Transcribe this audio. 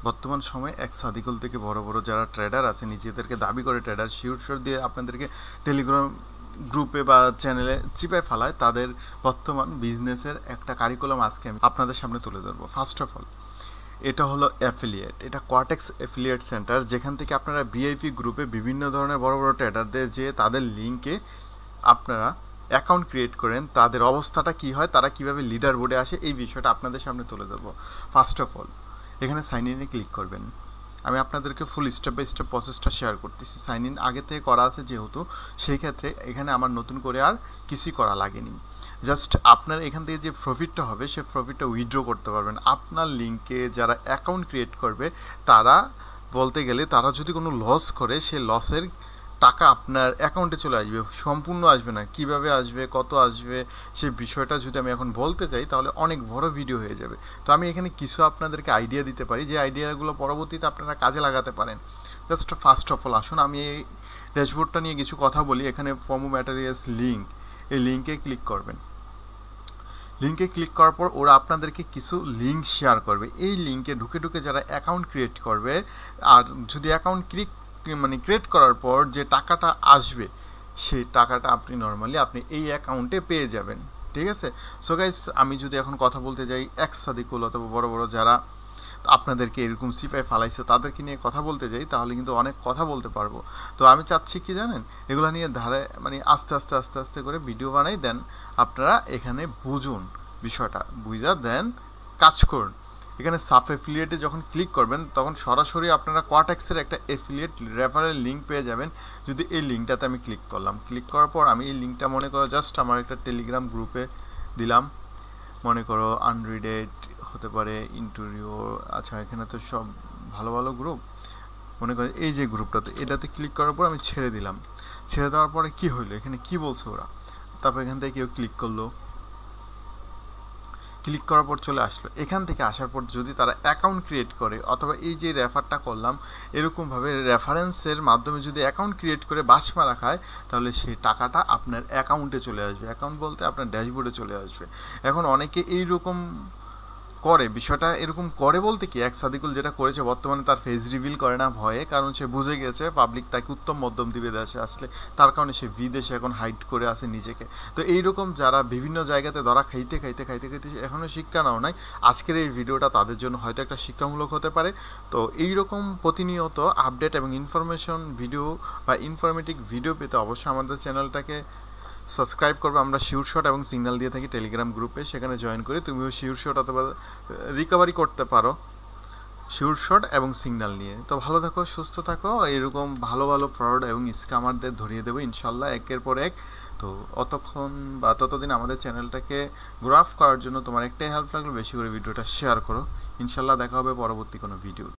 বর্তমান সময়ে এক সাদিকুল থেকে বড় বড় যারা ট্রেডার আছে, নিজেদেরকে দাবি করে ট্রেডার, শিওর দিয়ে আপনাদেরকে টেলিগ্রাম গ্রুপে বা চ্যানেলে চিপায় ফেলায়, তাদের বর্তমান বিজনেসের একটা কারিকুলাম আজকে আমি আপনাদের সামনে তুলে ধরবো। ফার্স্ট অফ অল, এটা হলো অ্যাফিলিয়েট। এটা কোয়াটেক্স অ্যাফিলিয়েট সেন্টার, যেখান থেকে আপনারা ভিআইপি গ্রুপে বিভিন্ন ধরনের বড় বড় ট্রেডারদের যে তাদের লিঙ্কে আপনারা অ্যাকাউন্ট ক্রিয়েট করেন, তাদের অবস্থাটা কী হয়, তারা কীভাবে লিডার বোর্ডে আসে, এই বিষয়টা আপনাদের সামনে তুলে ধরবো। ফার্স্ট অফ অল, এখানে সাইন ইনে ক্লিক করবেন। আমি আপনাদেরকে ফুল স্টেপ বাই স্টেপ প্রসেসটা শেয়ার করতেছি। সাইন ইন আগে থেকে করা আছে যেহেতু, সেই ক্ষেত্রে এখানে আমার নতুন করে আর কিছুই করা লাগেনি। জাস্ট আপনার এখান থেকে যে প্রফিটটা হবে, সে প্রফিটটা উইথড্র করতে পারবেন। আপনার লিঙ্কে যারা অ্যাকাউন্ট ক্রিয়েট করবে, তারা বলতে গেলে তারা যদি কোনো লস করে, সে লসের টাকা আপনার অ্যাকাউন্টে চলে আসবে, সম্পূর্ণ আসবে না। কিভাবে আসবে, কত আসবে, সেই বিষয়টা যদি আমি এখন বলতে চাই তাহলে অনেক বড় ভিডিও হয়ে যাবে। তো আমি এখানে কিছু আপনাদেরকে আইডিয়া দিতে পারি, যে আইডিয়াগুলো পরবর্তীতে আপনারা কাজে লাগাতে পারেন। জাস্ট ফার্স্ট অফ অল আসুন আমি এই ড্যাশবোর্ডটা নিয়ে কিছু কথা বলি। এখানে প্রোমো ম্যাটেরিয়ালস লিঙ্ক, এই লিঙ্কে ক্লিক করবেন। লিঙ্কে ক্লিক করার পর ওরা আপনাদেরকে কিছু লিঙ্ক শেয়ার করবে। এই লিঙ্কে ঢুকে যারা অ্যাকাউন্ট ক্রিয়েট করবে, আর যদি অ্যাকাউন্ট ক্রিয়েট করার পর যে টাকাটা আসবে, সেই টাকাটা আপনি নর্মালি আপনি এই অ্যাকাউন্টে পেয়ে যাবেন। ঠিক আছে? সো গাইস, আমি যদি এখন কথা বলতে যাই এক সাদিকুল অথবা বড় বড় যারা আপনাদেরকে এরকম সিপাই ফালাইছে তাদেরকে নিয়ে কথা বলতে যাই, তাহলে কিন্তু অনেক কথা বলতে পারবো। তো আমি চাচ্ছি কি জানেন, এগুলো নিয়ে আস্তে আস্তে করে ভিডিও বানাই, দেন আপনারা এখানে বুঝুন বিষয়টা, বুঝা দেন কাজ করুন। এখানে সাব অ্যাফিলিয়েটে যখন ক্লিক করবেন, তখন সরাসরি আপনারা কোয়াটেক্সের একটা অ্যাফিলিয়েট রেফারেল লিঙ্ক পেয়ে যাবেন। যদি এই লিঙ্কটাতে আমি ক্লিক করলাম, ক্লিক করার পর আমি এই লিঙ্কটা মনে করো জাস্ট আমার একটা টেলিগ্রাম গ্রুপে দিলাম, মনে করো আনরিডেড হতে পারে, ইন্টারভিউ, আচ্ছা এখানে তো সব ভালো ভালো গ্রুপ, মনে করেন এই যে গ্রুপটাতে, এটাতে ক্লিক করার পর আমি ছেড়ে দিলাম। ছেড়ে দেওয়ার পরে কি হইলো, এখানে কি বলছে ওরা, তারপর এখান থেকে কেউ ক্লিক করলো, ক্লিক করার পর চলে আসলো। এখান থেকে আসার পর যদি তারা অ্যাকাউন্ট ক্রিয়েট করে, অথবা এই যে রেফারটা করলাম এরকমভাবে রেফারেন্সের মাধ্যমে যদি অ্যাকাউন্ট ক্রিয়েট করে বাস মারা খায়, তাহলে সেই টাকাটা আপনার অ্যাকাউন্টে চলে আসবে। অ্যাকাউন্ট বলতে আপনার ড্যাশবোর্ডে চলে আসবে। এখন অনেকে এইরকম করে, বিষয়টা এরকম করে বলতে কি, এক সাদিকুল যেটা করেছে, বর্তমানে তার ফেস রিভিল করে না ভয়ে, কারণ সে বুঝে গেছে পাবলিক তাকে উত্তম মধ্যম দিবে দেশে আসলে, তার কারণে সে বিদেশে এখন হাইড করে আছে নিজেকে। তো এইরকম যারা বিভিন্ন জায়গাতে ধরা খাইতে এখনও শিক্ষা নাও নাই, আজকের এই ভিডিওটা তাদের জন্য হয়তো একটা শিক্ষামূলক হতে পারে। তো এইরকম প্রতিনিয়ত আপডেট এবং ইনফরমেশন ভিডিও বা ইনফরমেটিভ ভিডিও পেতে অবশ্যই আমাদের চ্যানেলটাকে সাবস্ক্রাইব করবে। আমরা শিওরশট এবং সিগন্যাল দিয়ে থাকি টেলিগ্রাম গ্রুপে, সেখানে জয়েন করে তুমিও শিওরশট অথবা রিকভারি করতে পারো শিওরশট এবং সিগন্যাল নিয়ে। তো ভালো থাকো, সুস্থ থাকো, এরকম ভালো ভালো ফ্রড এবং স্ক্যামারদের ধরিয়ে দেবো ইনশাল্লাহ একের পর এক। তো অতক্ষণ বা ততদিন আমাদের চ্যানেলটাকে গ্রো আপ করার জন্য তোমার একটাই হেল্প লাগলো, বেশি করে ভিডিওটা শেয়ার করো। ইনশাল্লাহ দেখা হবে পরবর্তী কোনো ভিডিও।